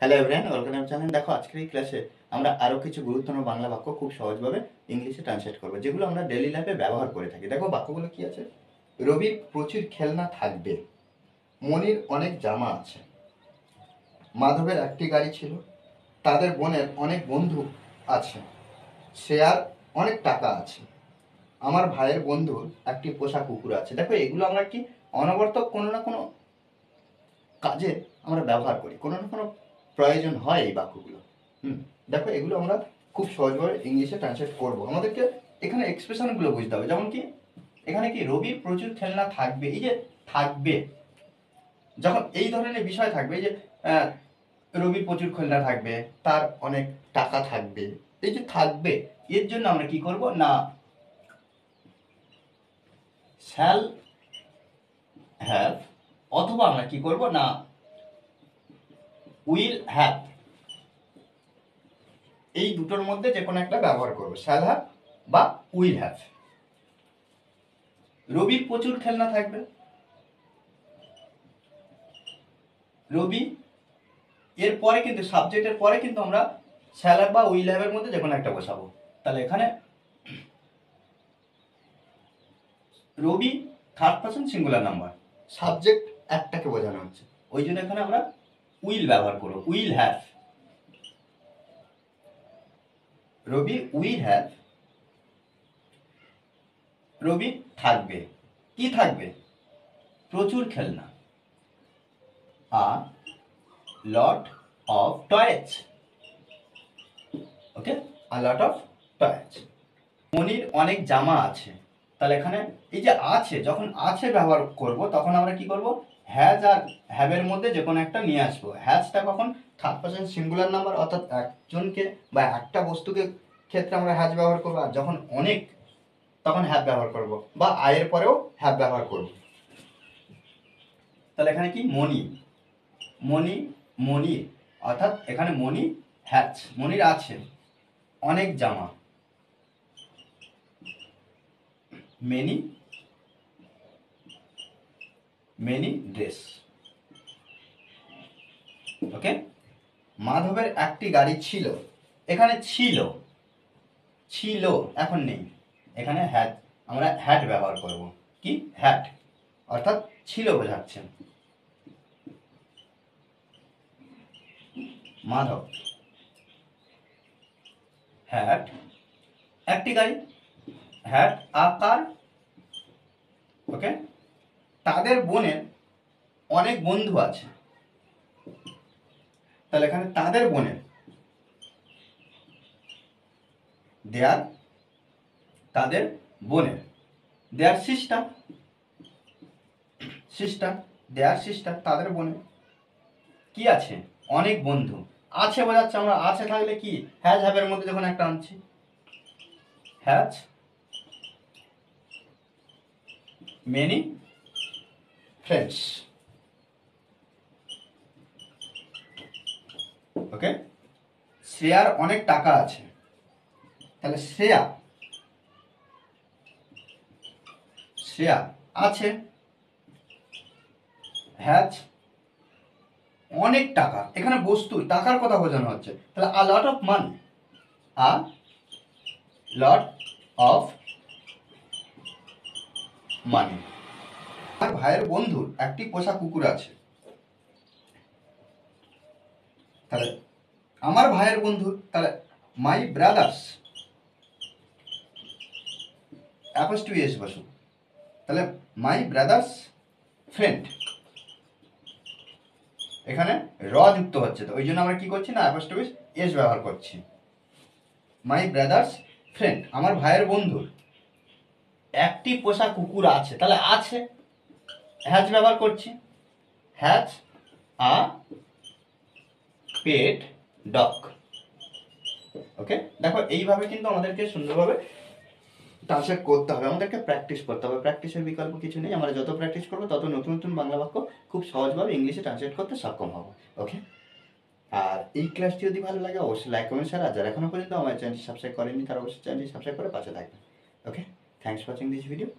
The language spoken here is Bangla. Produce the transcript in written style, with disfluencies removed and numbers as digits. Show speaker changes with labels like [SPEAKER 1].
[SPEAKER 1] Hello everyone, welcome to channel. দেখো আজকের এই ক্লাসে আমরা আরও কিছু গুরুত্বপূর্ণ বাংলা বাক্য খুব সহজভাবে ইংলিশে ট্রান্সলেট করবো, যেগুলো আমরা ডেইলি লাইফে ব্যবহার করে থাকি। দেখো বাক্যগুলো কি আছে। রবির প্রচুর খেলনা থাকবে, মনির অনেক জামা আছে, মাধবের একটি গাড়ি ছিল, তাদের বোনের অনেক বন্ধু আছে, শেয়ার অনেক টাকা আছে, আমার ভাইয়ের বন্ধুর একটি পোষা কুকুর আছে। দেখো এগুলো আমরা কি অনবরত কোনো না কোনো কাজে আমরা ব্যবহার করি, কোনো না কোনো প্রয়োজন হয় এই বাক্যগুলো। দেখো এগুলো আমরা খুব সহজভাবে ইংলিশে ট্রান্সলেট করবো। আমাদেরকে এখানে এক্সপ্রেশনগুলো বুঝতে হবে। যেমন কি এখানে কি রবির প্রচুর খেলনা থাকবে, এই যে থাকবে, যখন এই ধরনের বিষয় থাকবে, এই যে রবির প্রচুর খেলনা থাকবে, তার অনেক টাকা থাকবে, এই যে থাকবে, এর জন্য আমরা কি করব না শ্যাল হ্যাভ, অথবা আমরা কি করব না উইল হ্যাভ, এই দুটোর মধ্যে যে কোনো একটা ব্যবহার করবো, শ্যাল হ্যাভ বা উইল হ্যাভ। রবির প্রচুর খেলনা থাকবে, রবি এর পরে কিন্তু সাবজেক্টের পরে কিন্তু আমরা শ্যাল হ্যাভ বা উইল হ্যাভ এর মধ্যে যে কোনো একটা বসাবো। তাহলে এখানে Rabi third person singular number, subject একটাকে বোঝানো হচ্ছে, ওই জন্য এখানে আমরা উইল ব্যবহার করবো, will have. Rabi will have, Rabi থাকবে, কি থাকবে? প্রচুর খেলনা, a lot of toys. Okay, a lot of toys. মনির অনেক জামা আছে, তাহলে এখানে এই যে আছে, যখন আছে ব্যবহার করব তখন আমরা কি করব, হ্যাজ আর হ্যাভের মধ্যে যে কোনো একটা নিয়ে আসবো। হ্যাজটা কখন থার্ড পারসন সিঙ্গুলার নাম্বার, অর্থাৎ একজনকে বা একটা বস্তুকে ক্ষেত্রে আমরা হ্যাজ ব্যবহার করবো, আর যখন অনেক তখন হ্যাভ ব্যবহার করব, বা আয়ের পরেও হ্যাভ ব্যবহার করব। তাহলে এখানে কি মনি, মনি, মনি, অর্থাৎ এখানে মনি হ্যাজ, মনির আছে অনেক জামা, মেনি, মেনি ড্রেস। ওকে, মাধবের একটি গাড়ি ছিল, এখানে ছিল, ছিল এখন নেই, এখানে হ্যাড, আমরা হ্যাড ব্যবহার করব, কি হ্যাড, অর্থাৎ ছিল বোঝাচ্ছে। মাধব হ্যাড একটি গাড়ি, হ্যাড আ কার। ওকে, তাদের বোনের অনেক বন্ধু আছে, তাহলে এখানে তাদের বোনের, দেয়ার, তাদের বোনের, দেয়ার সিস্টার, সিস্টার, দেয়ার সিস্টার, তাদের বোনের কি আছে, অনেক বন্ধু আছে বোঝাচ্ছে। আমরা আছে থাকলে কি হ্যাজ হ্যাভের মধ্যে যখন একটা আনছি, হ্যাজ মেনি ফ্রেন্ডস। ওকে, শ্রেয়ার অনেক টাকা আছে, তাহলে শ্রেয়া, শ্রেয়া আছে, হ্যাজ অনেক টাকা, এখানে বস্তু টাকার কথা বোঝানো হচ্ছে, তাহলে আ lot of money, a lot of money. আমার ভাইয়ের বন্ধুর একটি পোষা কুকুর আছে, তাহলে আমার ভাইয়ের বন্ধুর, তাহলে মাই ব্রাদার্স, অ্যাপোস্ট্রফি এস বসু, তাহলে মাই ব্রাদার্স ফ্রেন্ড, এখানে র যুক্ত হচ্ছে, তো ওই জন্য আমরা কি করছি না অ্যাপোস্ট্রফি এস ব্যবহার করছি। মাই ব্রাদার্স ফ্রেন্ড, আমার ভাইয়ের বন্ধুর একটি পোষা কুকুর আছে, তাহলে আছে হ্যাজ ব্যবহার করছি, হ্যাজ আ পেট ডগ। ওকে, দেখো এইভাবে কিন্তু আমাদেরকে সুন্দরভাবে ট্রান্সলেট করতে হবে, আমাদেরকে প্র্যাকটিস করতে হবে, প্র্যাকটিসের বিকল্প কিছু নেই। আমরা যত প্র্যাকটিস করবো তত নতুন নতুন বাংলা বাক্য খুব সহজভাবে ইংলিশে ট্রান্সলেট করতে সক্ষম হবো। ওকে, আর এই ক্লাসটি যদি ভালো লাগে অবশ্যই লাইক কমেন্ট শেয়ার, আর যারা এখনো পর্যন্ত আমার চ্যানেলটি সাবস্ক্রাইব করেনি তারা অবশ্যই চ্যানেলটি সাবস্ক্রাইব করে পাশে থাকবেন। Okay, thanks for watching this video.